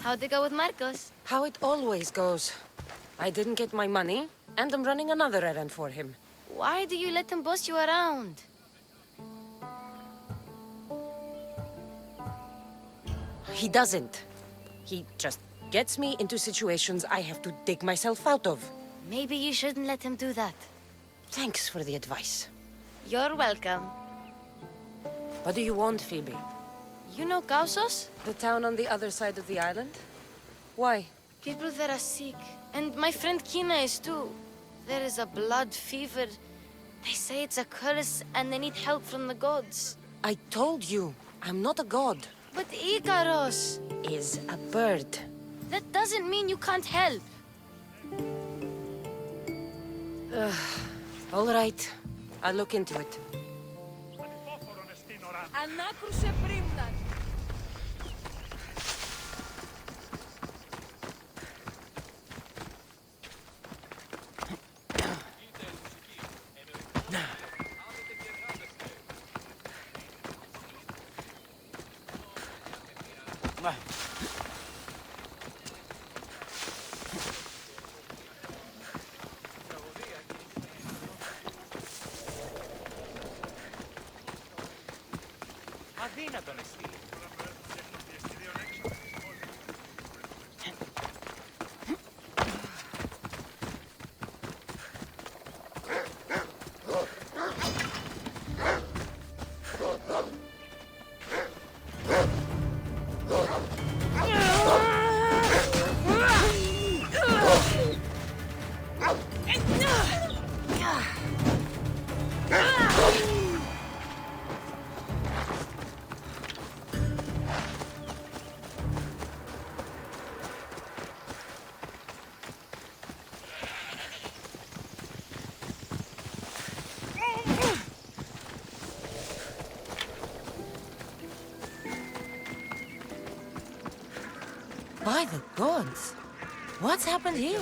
How'd it go with Marcos? How it always goes. I didn't get my money, and I'm running another errand for him. Why do you let him boss you around? He doesn't. He just gets me into situations I have to dig myself out of. Maybe you shouldn't let him do that. Thanks for the advice. You're welcome. What do you want, Phoebe? You know Kausos? The town on the other side of the island? Why? People there are sick. And my friend Kina is too. There is a blood fever. They say it's a curse and they need help from the gods. I told you, I'm not a god. But Ikaros Is a bird. that doesn't mean you can't help. All right. I'll look into it. Ανάκρουσε πρίμνας. Αδύνατον εστί. By the gods! What's happened here?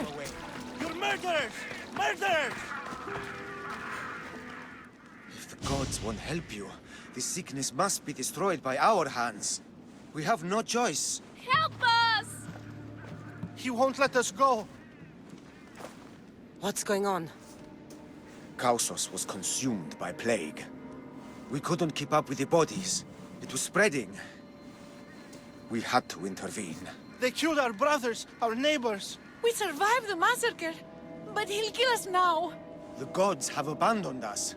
You're murderers! Murderers! If the gods won't help you, this sickness must be destroyed by our hands. We have no choice. Help us! He won't let us go. What's going on? Kausos was consumed by plague. We couldn't keep up with the bodies. It was spreading. We had to intervene. They killed our brothers, our neighbors. We survived the massacre, but he'll kill us now. The gods have abandoned us.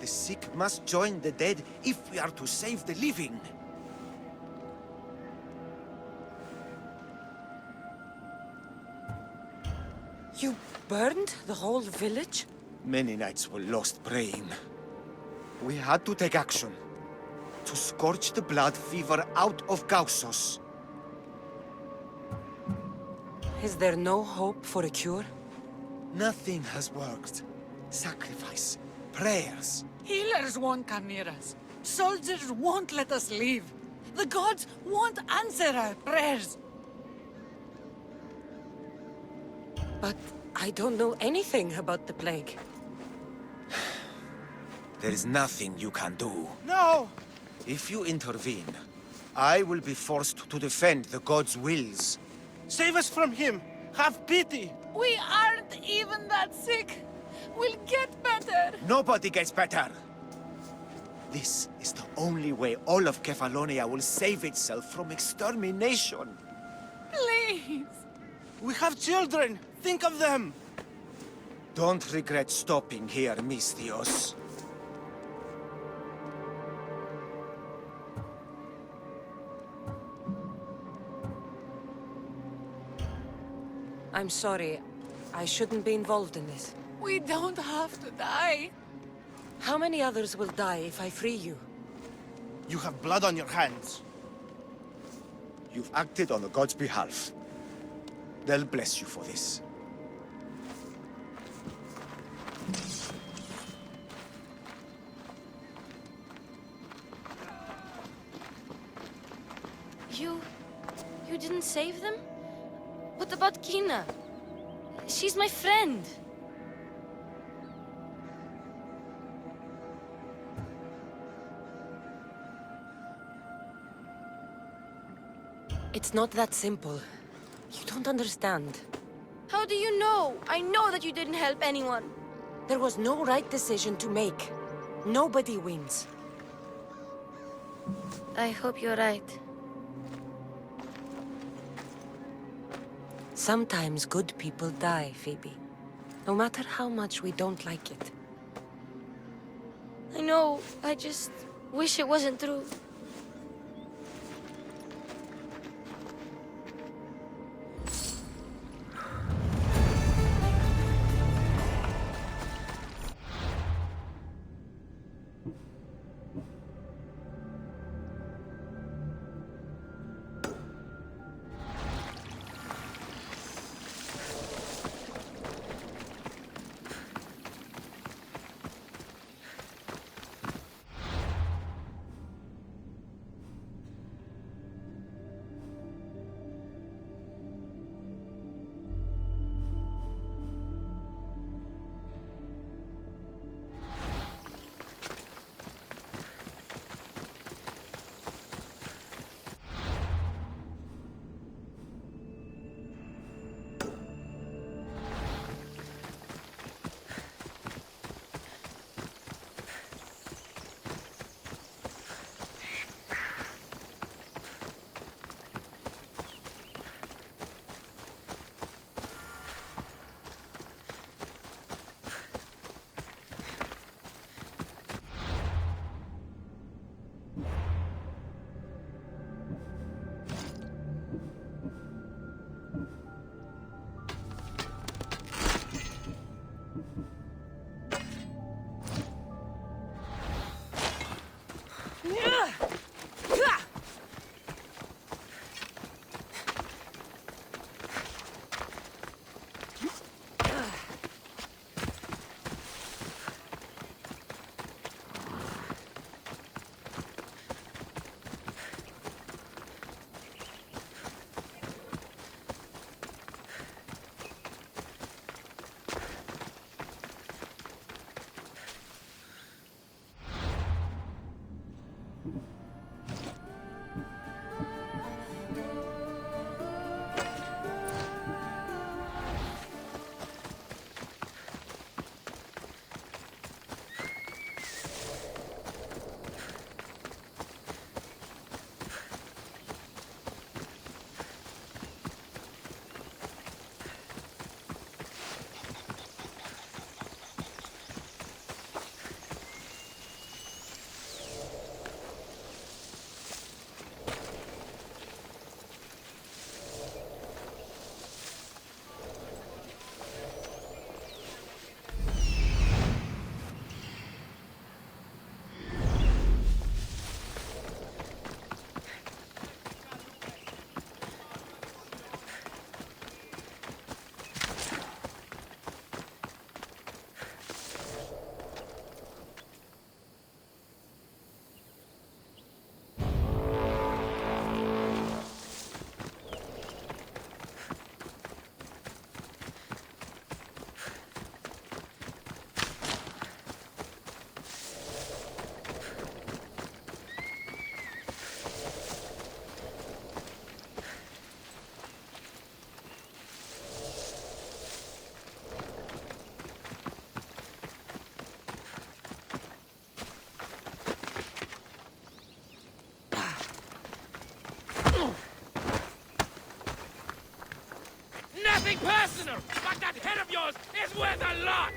The sick must join the dead if we are to save the living. You burned the whole village? Many nights were lost praying. We had to take action. To scorch the blood fever out of Kausos. Is there no hope for a cure? Nothing has worked. Sacrifice, prayers. Healers won't come near us. Soldiers won't let us leave. The gods won't answer our prayers. But I don't know anything about the plague. There is nothing you can do. No! If you intervene, I will be forced to defend the gods' wills. Save us from him! Have pity! We aren't even that sick. We'll get better. Nobody gets better! This is the only way all of Kefalonia will save itself from extermination. Please. We have children! Think of them! Don't regret stopping here, Misthios. I'm sorry. I shouldn't be involved in this. We don't have to die. How many others will die if I free you? You have blood on your hands. You've acted on the gods' behalf. They'll bless you for this. You didn't save them? What about Kina? She's my friend. It's not that simple. You don't understand. How do you know? I know that you didn't help anyone. There was no right decision to make. Nobody wins. I hope you're right. Sometimes good people die, Phoebe. No matter how much we don't like it. I know. I just wish it wasn't true. Nothing personal, but that head of yours is worth a lot!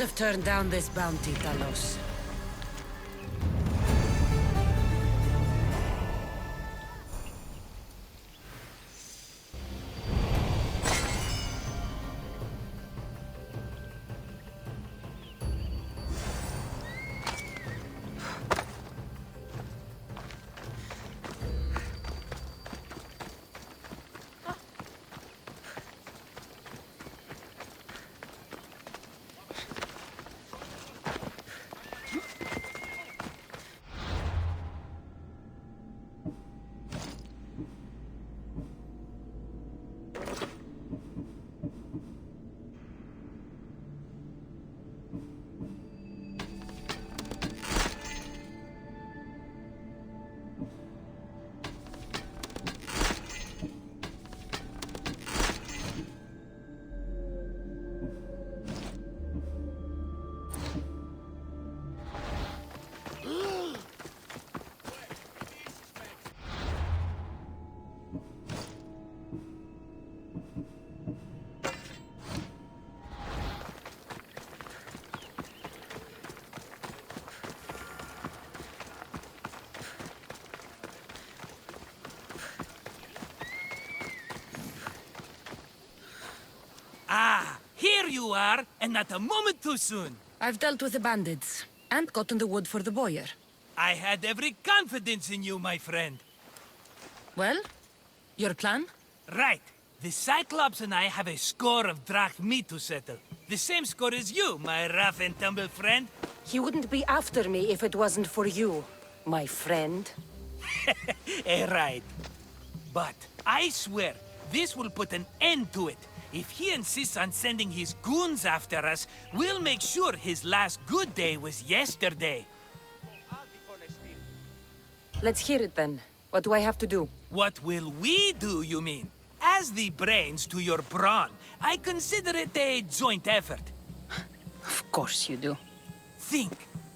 have turned down this bounty, Talos. Ah, here you are, and not a moment too soon. I've dealt with the bandits, and gotten the wood for the boiler. I had every confidence in you, my friend. Well, your plan? Right. The Cyclops and I have a score of drachmi to settle. The same score as you, my rough and tumble friend. He wouldn't be after me if it wasn't for you, my friend. Right. But I swear, this will put an end to it. If he insists on sending his goons after us, we'll make sure his last good day was yesterday. Let's hear it then. What do I have to do? What will we do, you mean? As the brains to your brawn, I consider it a joint effort. Of course you do. Think,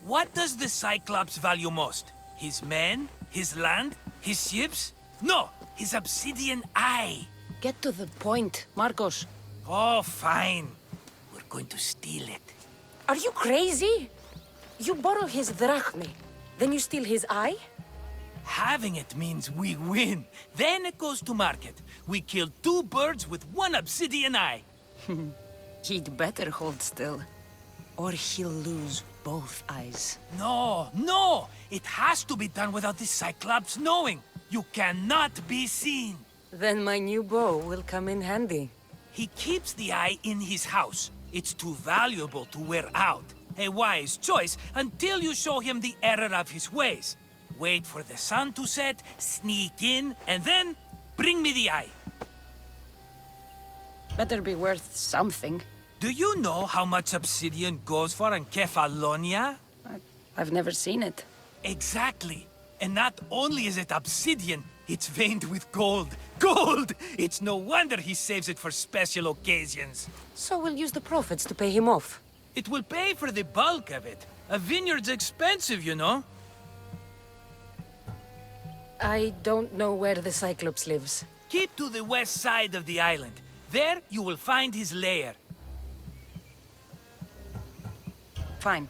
what does the Cyclops value most? His men? His land? His ships? No, his obsidian eye. Get to the point, Marcos. Oh, fine. We're going to steal it. Are you crazy? You borrow his drachmi, then you steal his eye? Having it means we win. Then it goes to market. We kill two birds with one obsidian eye. He'd better hold still, or he'll lose both eyes. No, no! It has to be done without the Cyclops knowing. You cannot be seen. Then my new bow will come in handy. He keeps the eye in his house. It's too valuable to wear out. A wise choice until you show him the error of his ways. Wait for the sun to set, sneak in, and then bring me the eye. Better be worth something. Do you know how much obsidian goes for in Kefalonia? I've never seen it. Exactly. And not only is it obsidian, it's veined with gold. Gold! It's no wonder he saves it for special occasions. So we'll use the profits to pay him off. It will pay for the bulk of it. A vineyard's expensive, you know. I don't know where the Cyclops lives. Keep to the west side of the island. There you will find his lair. Fine.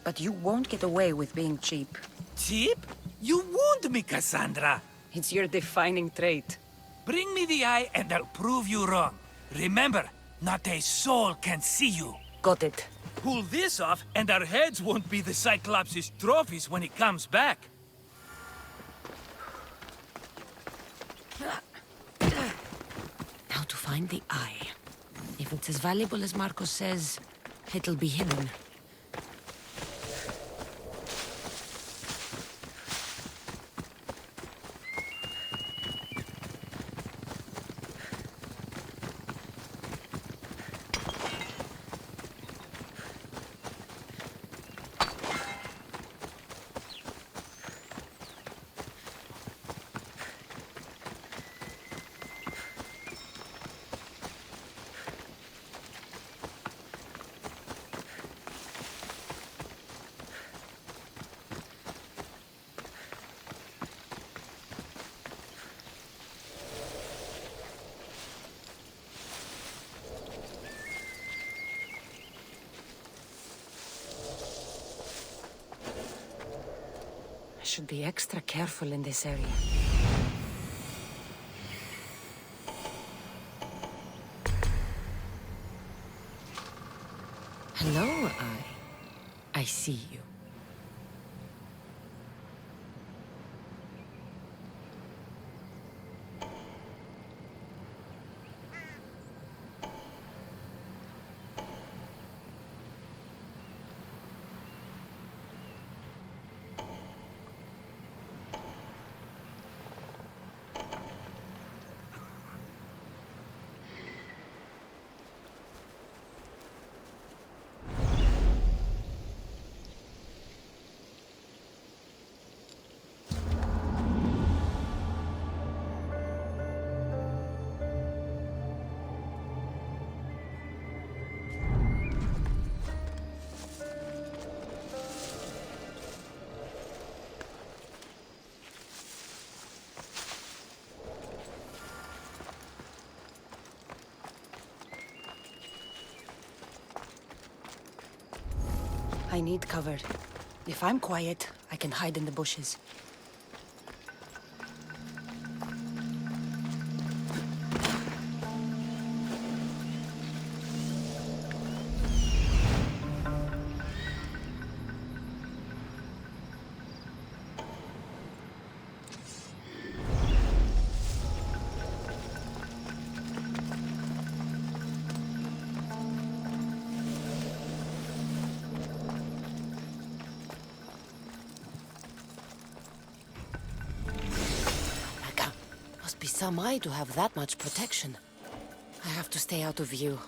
But you won't get away with being cheap. Cheap? You wound me, Cassandra. It's your defining trait. Bring me the eye and I'll prove you wrong. Remember, not a soul can see you. Got it. Pull this off and our heads won't be the Cyclops' trophies when he comes back. Now to find the eye. If it's as valuable as Marcos says, it'll be hidden. should be extra careful in this area. Hello, I see you. I need cover. If I'm quiet, I can hide in the bushes. Must be some eye to have that much protection. I have to stay out of view.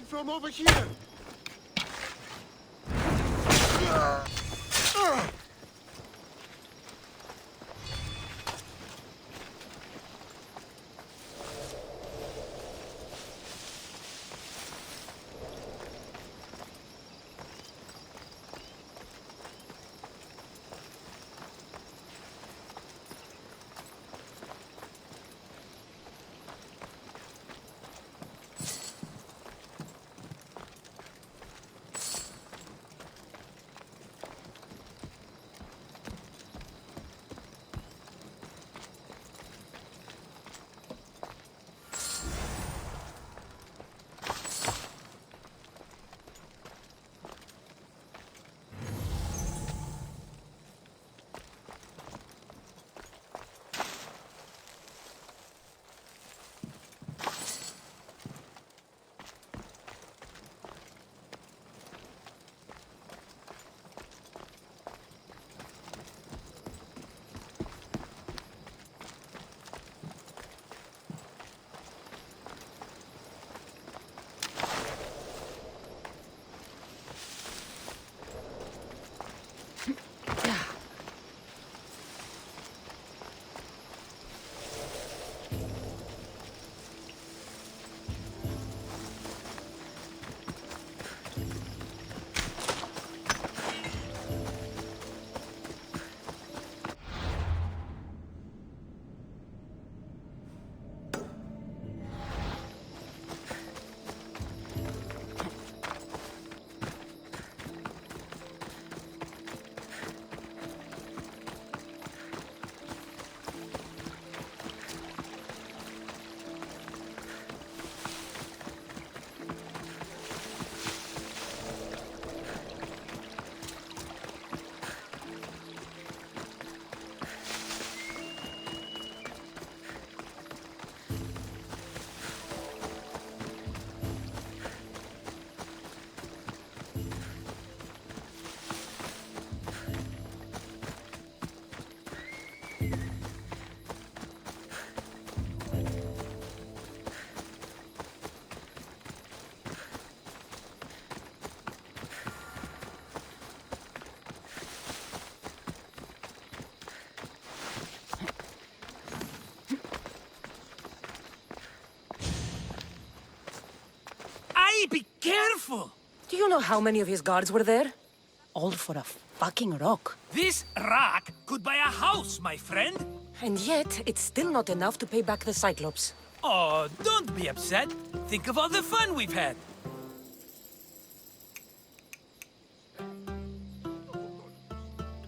from over here! Hey, be careful! Do you know how many of his guards were there? All for a fucking rock. This rock could buy a house, my friend. And yet, it's still not enough to pay back the Cyclops. Oh, don't be upset. Think of all the fun we've had.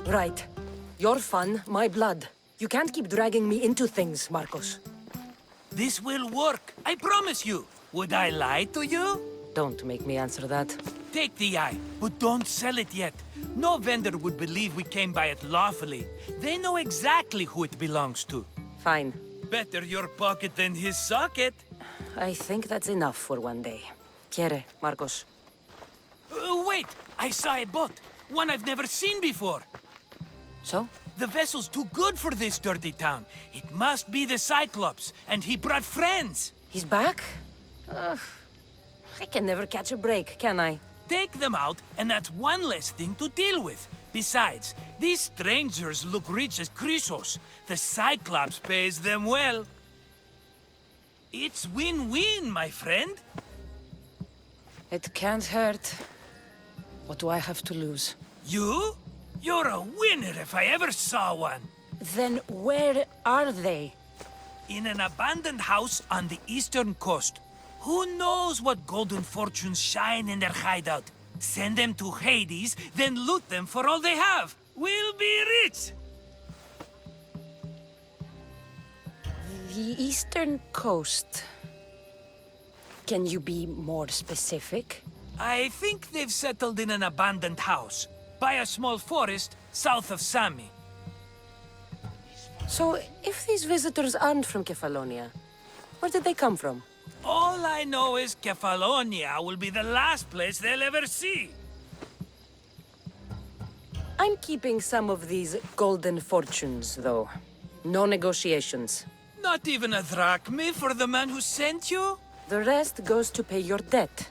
Right. Your fun, my blood. You can't keep dragging me into things, Marcos. This will work, I promise you. Would I lie to you? Don't make me answer that. Take the eye, but don't sell it yet. No vendor would believe we came by it lawfully. They know exactly who it belongs to. Fine. Better your pocket than his socket. I think that's enough for one day. Quiere, Marcos. Wait! I saw a boat. One I've never seen before. So? The vessel's too good for this dirty town. It must be the Cyclops, and he brought friends. He's back? I can never catch a break, can I? Take them out, and that's one less thing to deal with. Besides, these strangers look rich as Chrysos. The Cyclops pays them well. It's win-win, my friend. It can't hurt. What do I have to lose? You? You're a winner if I ever saw one. Then where are they? In an abandoned house on the eastern coast. Who knows what golden fortunes shine in their hideout? Send them to Hades, then loot them for all they have. We'll be rich! The eastern coast. Can you be more specific? I think they've settled in an abandoned house, by a small forest south of Sami. So, if these visitors aren't from Kefalonia, where did they come from? All I know is Kefalonia will be the last place they'll ever see. I'm keeping some of these golden fortunes, though. No negotiations. Not even a drachme for the man who sent you? The rest goes to pay your debt.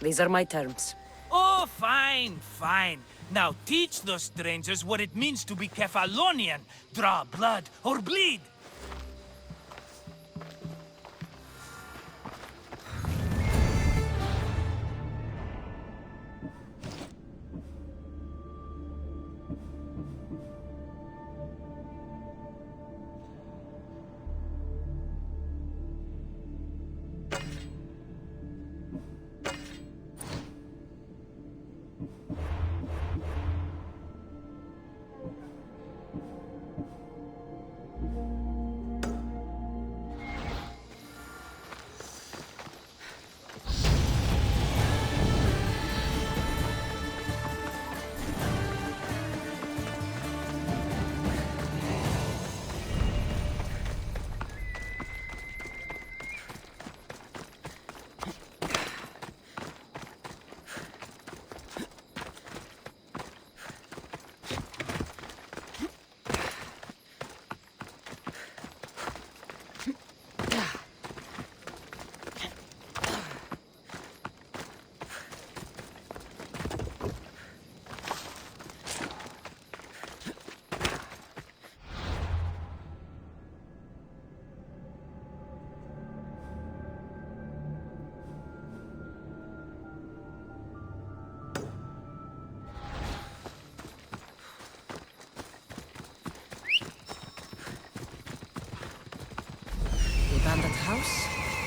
These are my terms. Oh, fine, fine. Now teach those strangers what it means to be Kefalonian. Draw blood or bleed. The abandoned house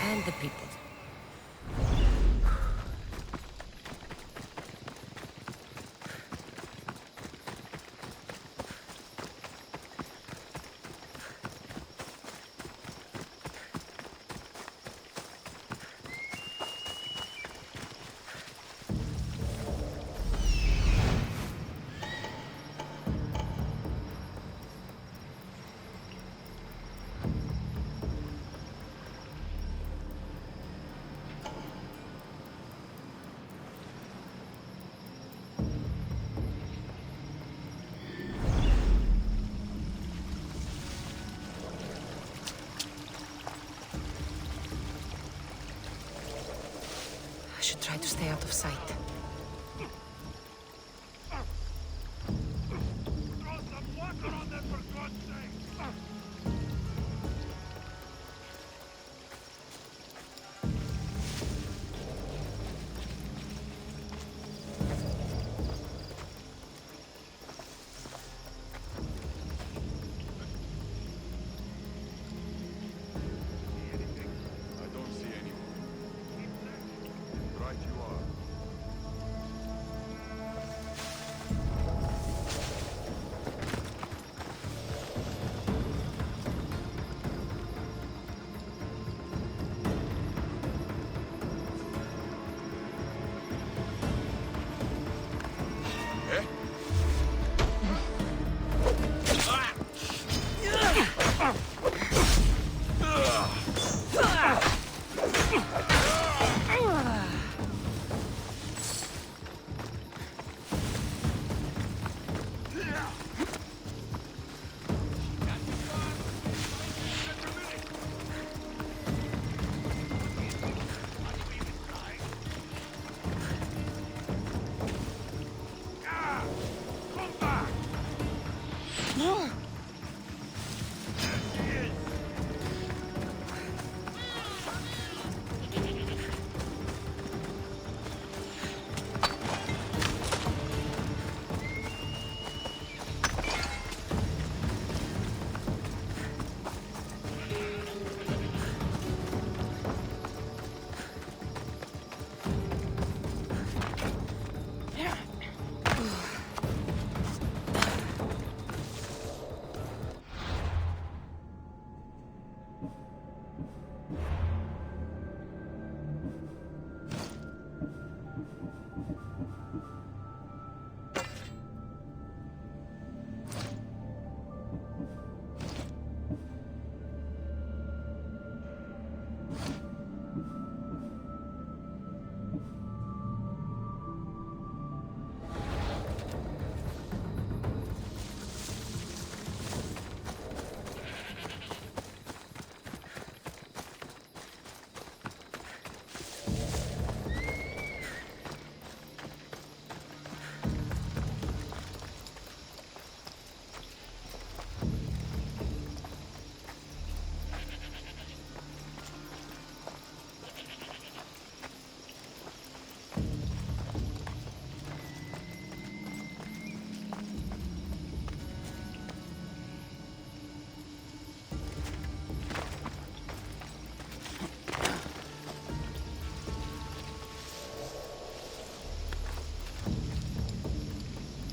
and the people. I should try to stay out of sight. I don't see anyone. Right you are.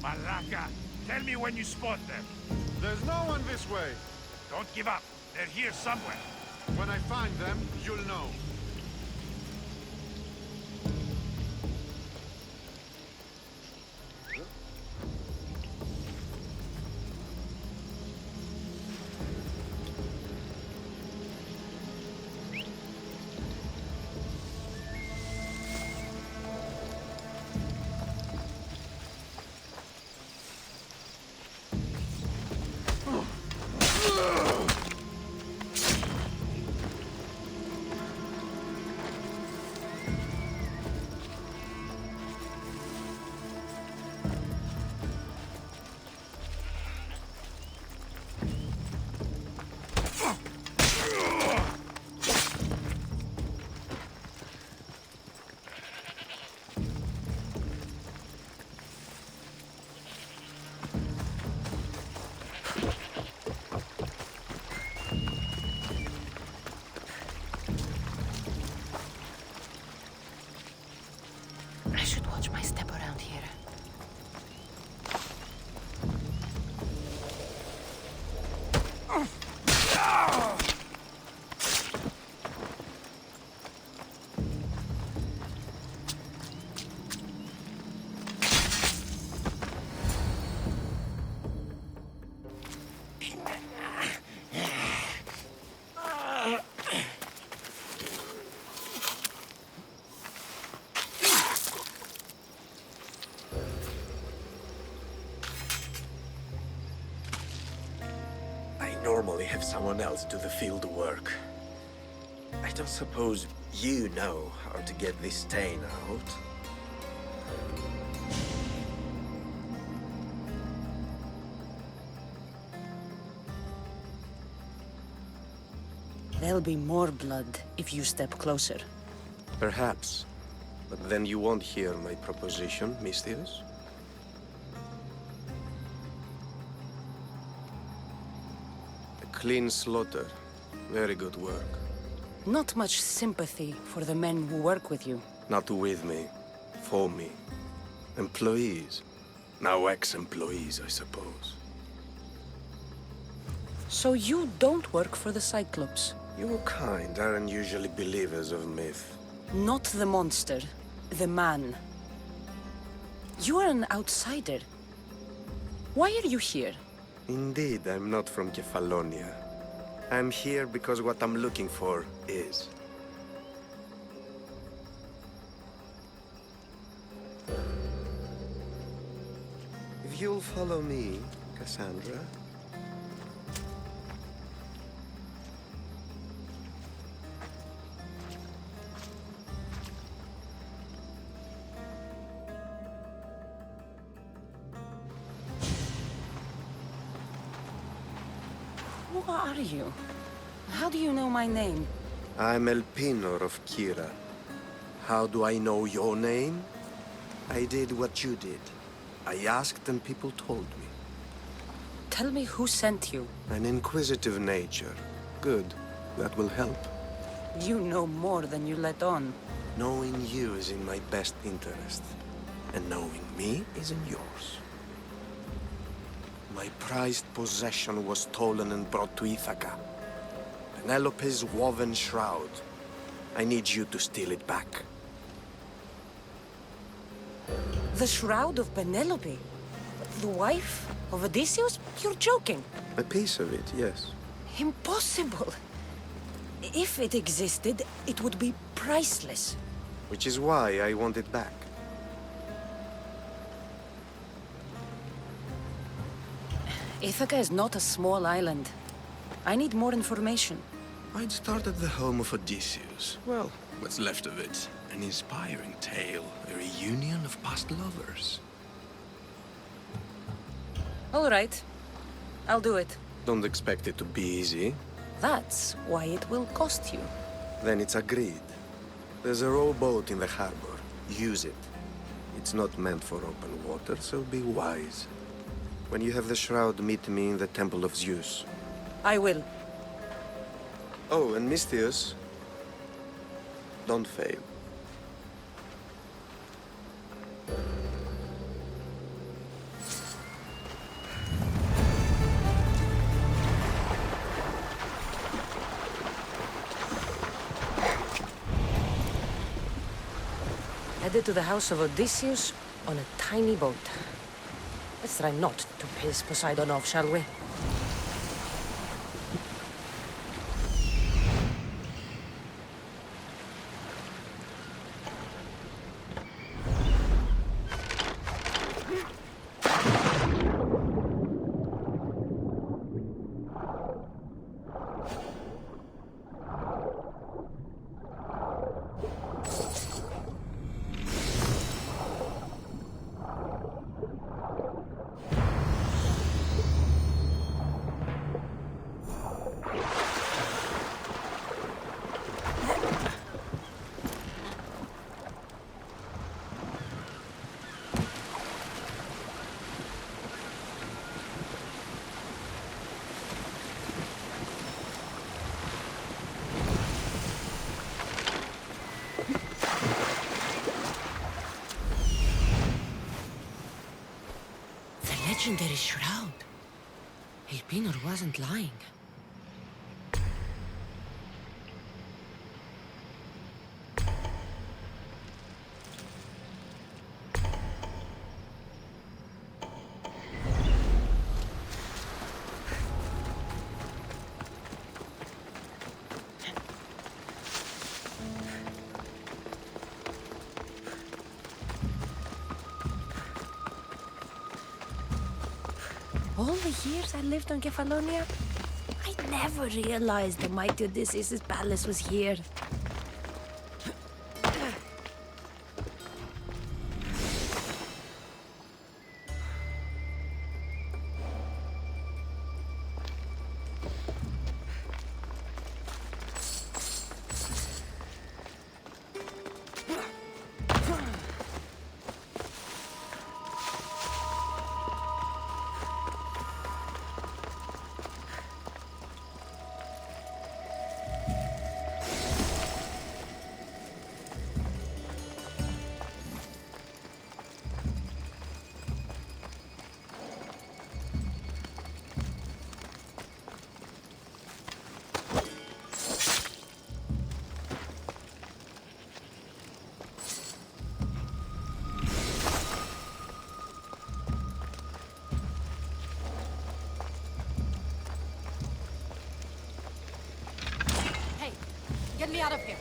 Malaka, tell me when you spot them. There's no one this way. Don't give up. They're here somewhere. When I find them, you'll know. I should watch my step around here. I normally have someone else do the field work. I don't suppose you know how to get this stain out. There'll be more blood if you step closer. Perhaps. But then you won't hear my proposition, Mistius. A clean slaughter. Very good work. Not much sympathy for the men who work with you. Not with me. For me. Employees. Now ex-employees, I suppose. So you don't work for the Cyclops? Your kind aren't usually believers of myth. Not the monster, the man. You are an outsider. Why are you here? Indeed, I'm not from Kefalonia. I'm here because what I'm looking for is. If you'll follow me, Cassandra. Who are you? How do you know my name? I'm El Pinor of Kira. How do I know your name? I did what you did. I asked and people told me. Tell me who sent you. An inquisitive nature. Good. That will help. You know more than you let on. Knowing you is in my best interest. And knowing me is in yours. My prized possession was stolen and brought to Ithaca. Penelope's woven shroud. I need you to steal it back. The shroud of Penelope? The wife of Odysseus? You're joking. A piece of it, yes. Impossible. If it existed, it would be priceless. Which is why I want it back. Ithaca is not a small island. I need more information. I'd start at the home of Odysseus. Well, what's left of it. An inspiring tale, a reunion of past lovers. All right. I'll do it. Don't expect it to be easy. That's why it will cost you. Then it's agreed. There's a rowboat in the harbor. Use it. It's not meant for open water, so be wise. When you have the shroud, meet me in the Temple of Zeus. I will. Oh, and Mistius, don't fail. Headed to the house of Odysseus on a tiny boat. Let's try not to piss Poseidon off, shall we? Legendary shroud. Elpinor wasn't lying. All the years I lived on Kefalonia, I never realized the mighty Odysseus' palace was here. Get me out of here.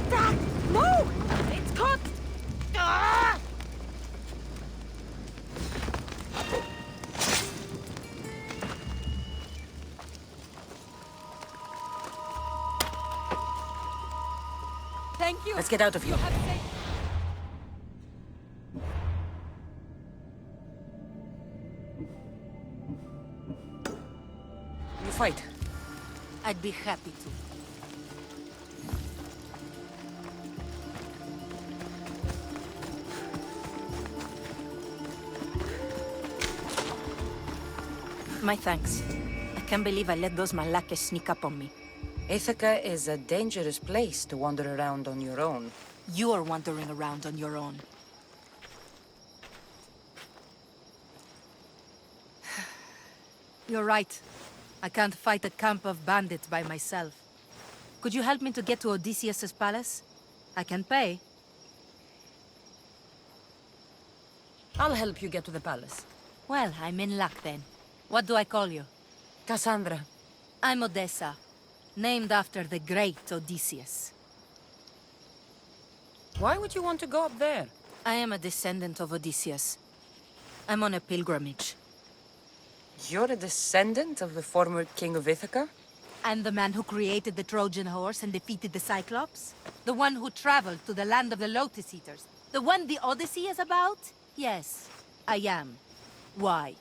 Dad! No! It's caught! Ah! Thank you. Let's get out of here. You have saved. You fight. I'd be happy to. My thanks. I can't believe I let those Malakas sneak up on me. Ithaca is a dangerous place to wander around on your own. You're wandering around on your own. You're right. I can't fight a camp of bandits by myself. Could you help me to get to Odysseus' palace? I can pay. I'll help you get to the palace. Well, I'm in luck then. What do I call you? Cassandra. I'm Odessa, named after the great Odysseus. Why would you want to go up there? I am a descendant of Odysseus. I'm on a pilgrimage. You're a descendant of the former king of Ithaca? And the man who created the Trojan horse and defeated the Cyclops? The one who traveled to the land of the Lotus Eaters? The one the Odyssey is about? Yes, I am. Why?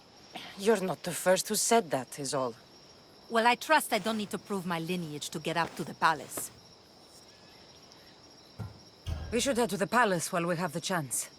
You're not the first who said that, is all. Well, I trust I don't need to prove my lineage to get up to the palace. We should head to the palace while we have the chance.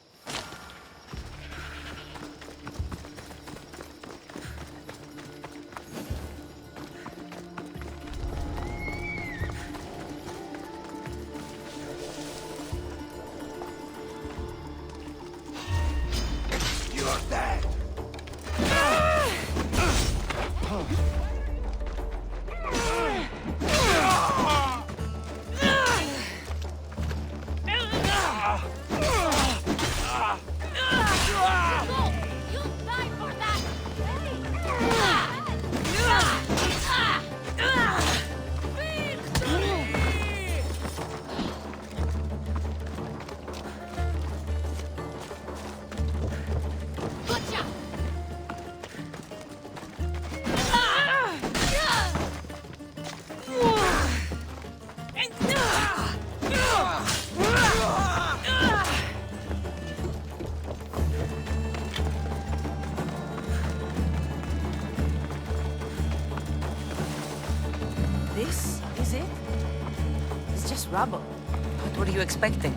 This is it? It's just rubble. What were you expecting?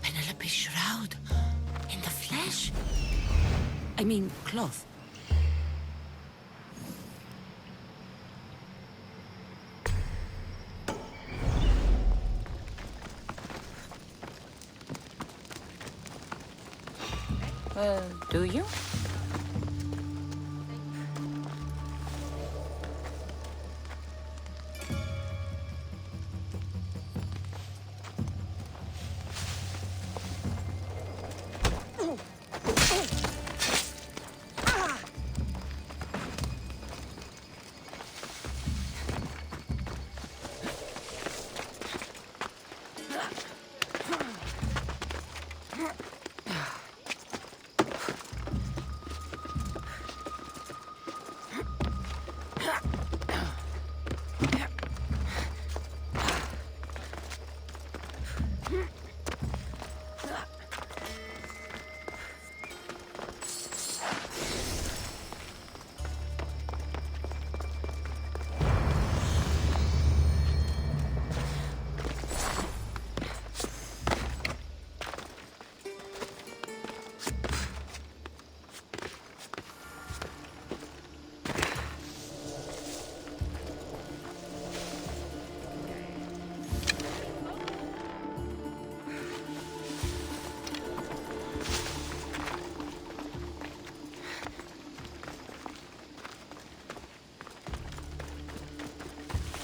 Penelope's shroud. In the flesh? I mean, cloth. Do you?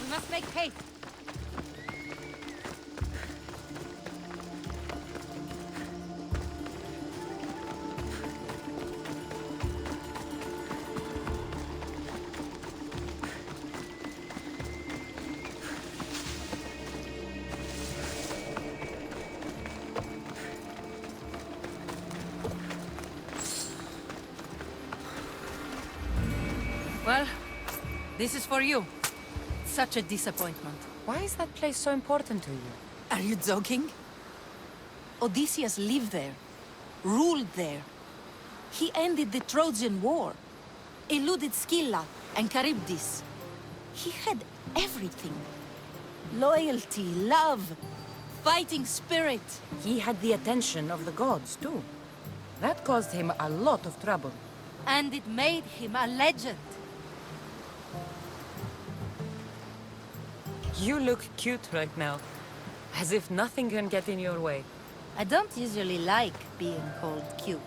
We must make haste. Well, this is for you. Such a disappointment. Why is that place so important to you? Are you joking? Odysseus lived there, ruled there. He ended the Trojan War, eluded Scylla and Charybdis. He had everything. Loyalty, love, fighting spirit. He had the attention of the gods, too. That caused him a lot of trouble. And it made him a legend. You look cute right now. As if nothing can get in your way. I don't usually like being called cute.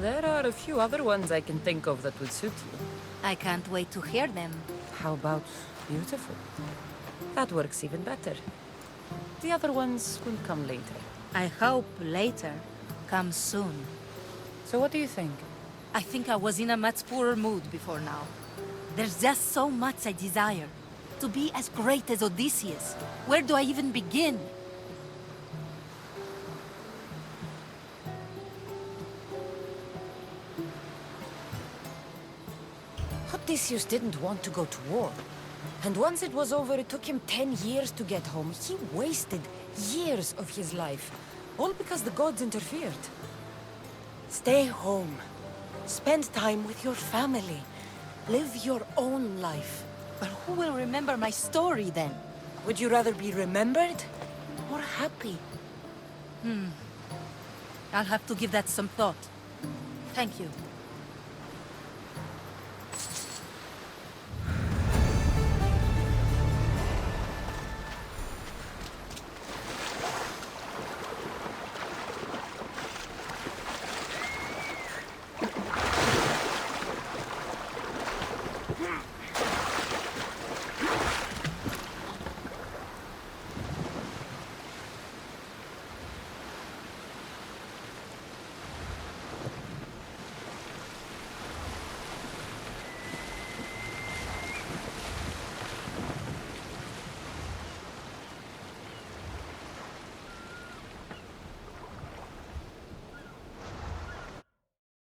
There are a few other ones I can think of that would suit you. I can't wait to hear them. How about beautiful? That works even better. The other ones will come later. I hope later comes soon. So what do you think? I think I was in a much poorer mood before now. There's just so much I desire. To be as great as Odysseus. Where do I even begin? Odysseus didn't want to go to war. And once it was over, it took him 10 years to get home. He wasted years of his life. All because the gods interfered. Stay home. Spend time with your family. Live your own life. But who will remember my story then? Would you rather be remembered or happy? I'll have to give that some thought. Thank you.